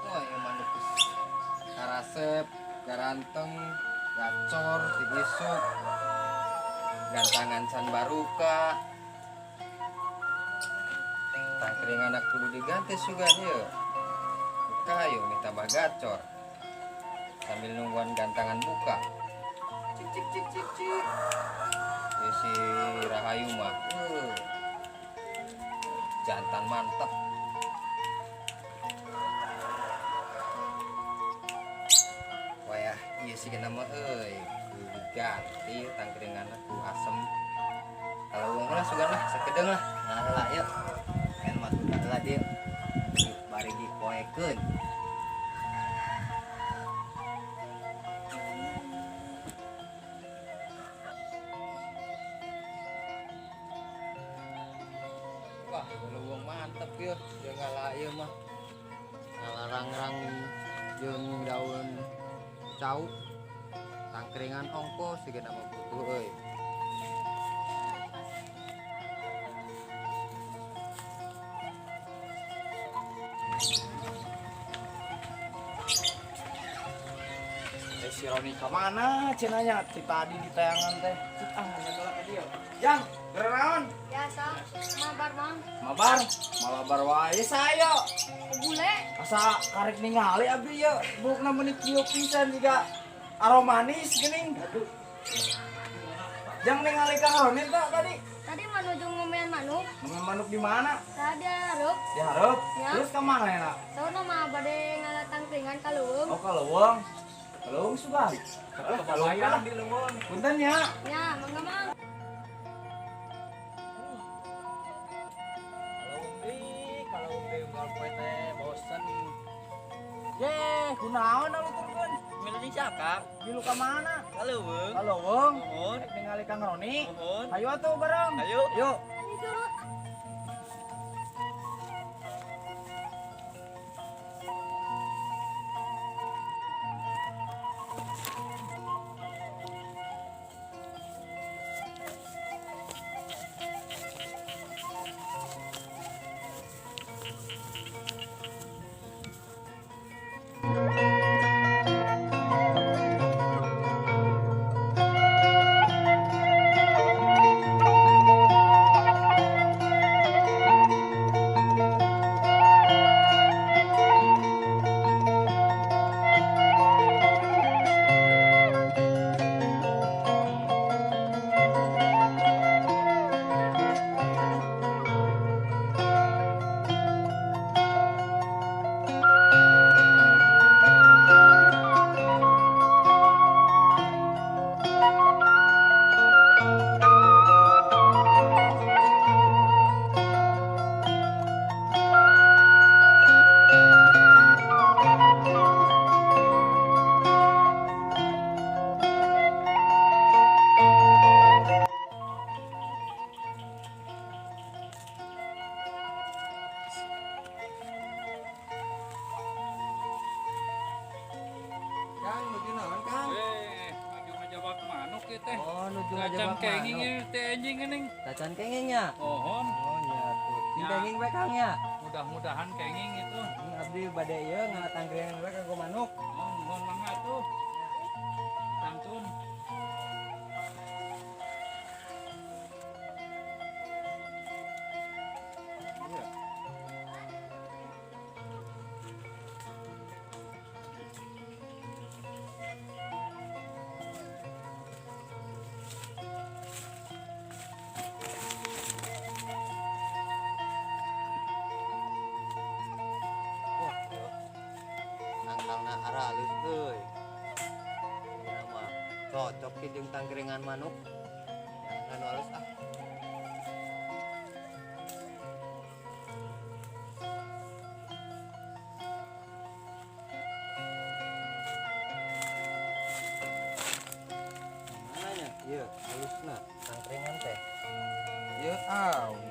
Wah, yang manuk karasep, garanteng, gacor, tigisuk, gantangan can baruka. Tangkring anak kudu diganti juga dia. Kayu minta bagacor. Sambil nungguan gantangan buka. Cik cik cik cik cik. Si Rahayu mah. Jantan mantap. Wah, iya sih kena mah ganti tangkringan aku asem. Kalau uang lah sugan lah, sekedeng lah. Nah lah yuk. Kan mah lah dia. Bari dipoekeun. Wah, kalau uang mantep ya. Dia ngalah ieu mah. Ngalarang-rang jeung daun cau. Tangkringan ongkos siga nama butuh euy. Si Roni kemana cenanya? Si tadi di tayangan teh. Nyegelak ke dia. Yang, geranaon? Biasa, mabar mang, Mabar, malabar wae saya. bule, Asa karek ningali abdi ya. Bukna menit kieu pisan juga aromanis geuning. Aduh. Jang ningali ka Roni tak tadi? tadi menuju ngomean manuk, Nemen manuk di mana? tadi hareup, Dihareup. Ya. Terus ka mana ya? sauna mah bade ngalatang tangkringan ka leuweung. Oh, ka Leuweung. Ka Leuweung sugan. Kebayang di leuweung. Punten ya. Ya, mangga mang. Kalau umbi unggal poe teh bosen. Ye, kunaon anu turun? Milih di cakak, Di lu ka mana? ka leuweung. Ka Leuweung. Nuhun, Rek ningali Kang Roni. nuhun. Hayu atuh bareng. Ayo. Yuk. Ini turut. Kang, nuju naon, Kang? Nuju ngajawab manuk ya teh. Oh, nuju Gacan ngajawab kenging manuk. ya teh anjing geuning. Tacan kenging ya? Ohon, Oh, nya tuh. Sing Ya. kenging bae Kang ya. mudah-mudahan kenging itu. Ini abdi bade ieu ngalatangkringan bae kanggo manuk. Oh, mohon mangga tuh. Santun. Wah, yo. Nangkalna aralus euy. Ini mah cocok ki jeung tangkringan manuk. Anu alus ah. Mananya? Ieu, halusna tangkringan teh. Ieu awi.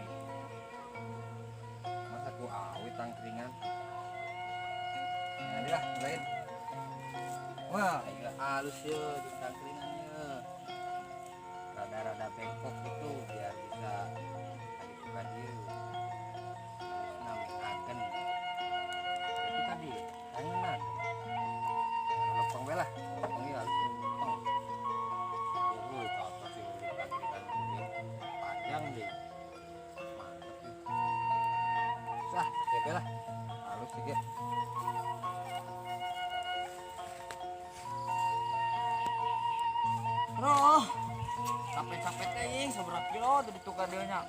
Masa ku awi tangkringan Ayo halus yo di tangkringannya. Rada-rada bengkok gitu biar bisa tadi buka dia. Terus namakan. Itu tadi, tangan. Lopang belah, lopang ya halus lopang. Cocok sih di tangkringan ini. Panjang deh. Mantap sih. Sah, oke lah. Halus sedikit. Bro, capek-capek teh seberapa kilo tuh ditukar dia nya.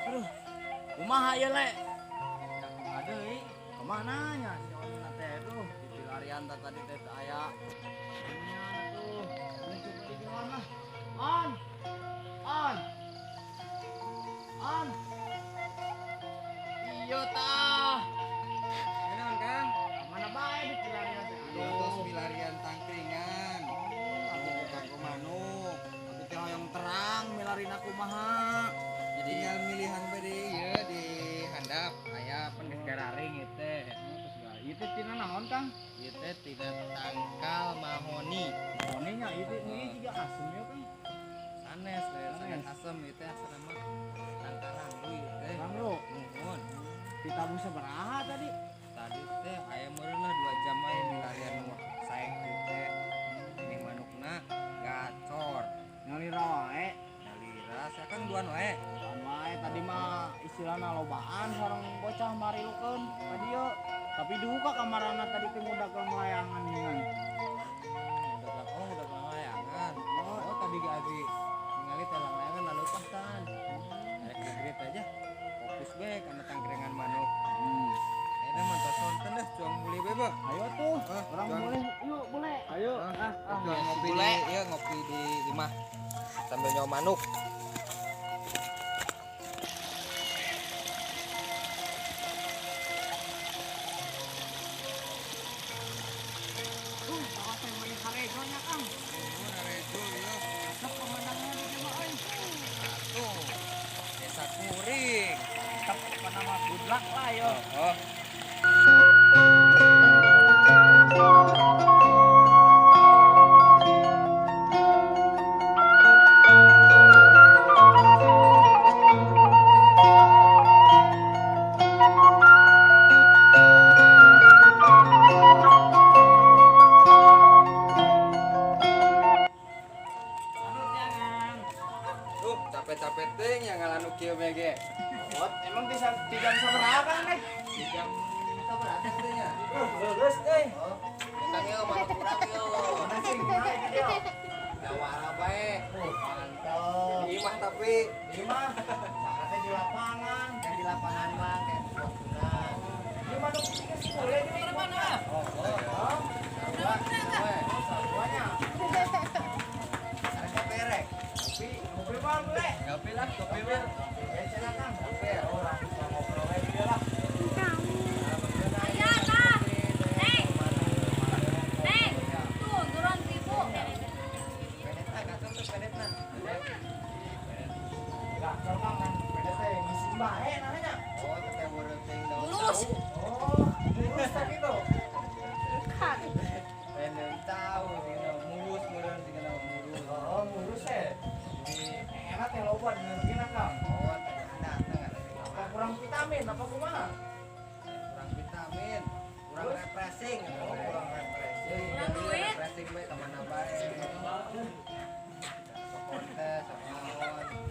Aduh, kumaha ya le? Ada Kemana nya? Nyonya teh tuh di larian tadi teh aya. nya tuh. Ini coba di mana? On, on, on. Iya tah. Enak kan? Mana bae di larian teh? Terus milarian tangkringan. Aku bukan ke manuk. Aku teh yang terang milarin aku maha. Jadi tinggal milihan bade ya di handap aya Pendekararing itu. Itu tina naon Kang? ieu teh tina tangkal mahoni. Mahoninya itu ini juga asem ya Kang. Sanes we sanes asem ieu teh asal nama tangkal ranggu ieu teh. Kang lu Nuhun. ditabuh sabaraha tadi? Tadi teh aya meureun lah 2 jam we milarian nu saeng ieu teh. Ini manukna gacor. Ngalira wae. Nalira sakan duan wae. Kan wae tadi mah istilahna lobaan sareng bocah marilukeun ka dieu. Tapi duka kamarana tadi teh ngudak ke layangan ningan. Udah layangan. Oh, tadi ge abi ningali teh layangan lalu pasan. Arek digrit aja. Fokus we kana tangkringan manuk. Ayeuna mah tos sonten dah cuang beli we, Bang. Ayo tuh, Ah, orang jual. boleh. Yuk, boleh. Ayo. Jual ngopi di ieu ngopi di imah sambil nyawa manuk. Kawasan mani harejonya Kang. Nuhun arejo ieu. Asap pemandangannya di dieu mah euy. Tuh. Desa Kuring. Mantap apa nama good luck lah yo. Oh. Tuh, capek-capek ting yang ngalanu kieu mege. What? Emang bisa tidak sabaraha Kang nih? Di jam sabaraha teh teh nya? Geus euy. Oh. Tang yo manuk urang yo. Mana sih naik dia? Jawara bae. Mantap. Di imah tapi Di mah sakatnya di lapangan. yang di lapangan mah kayak suasana. Di mana kita sepuluh ini di mana? Oh, oh. Sarua, we. Semuanya. Arek perek. Kopi, kopi mah boleh. Kopi lah, kopi mah. Ya silakan. Kopi. Orang bisa ngobrol aja dia lah. Ayah, Kak. Neng. Neng. Tuh, turun tipu. Pedetna, kasar tuh pedetna. Enggak, sekarang kan beda teh ngisi bae namanya. Oh, teh urang teh daun Lurus. tahu. Oh, lurus tadi tuh. Kan. Daun tahu tinggal mulus meureun tinggal mulus. Oh, lurus teh. Jadi enak ya loba dengerin Kang. Oh, teh ada enggak Apa kurang vitamin apa kumaha? kurang vitamin, kurang Terus? refreshing. Oh, kurang refreshing. Kurang duit. Refreshing bae kemana bae. Sok kontes, sok naon.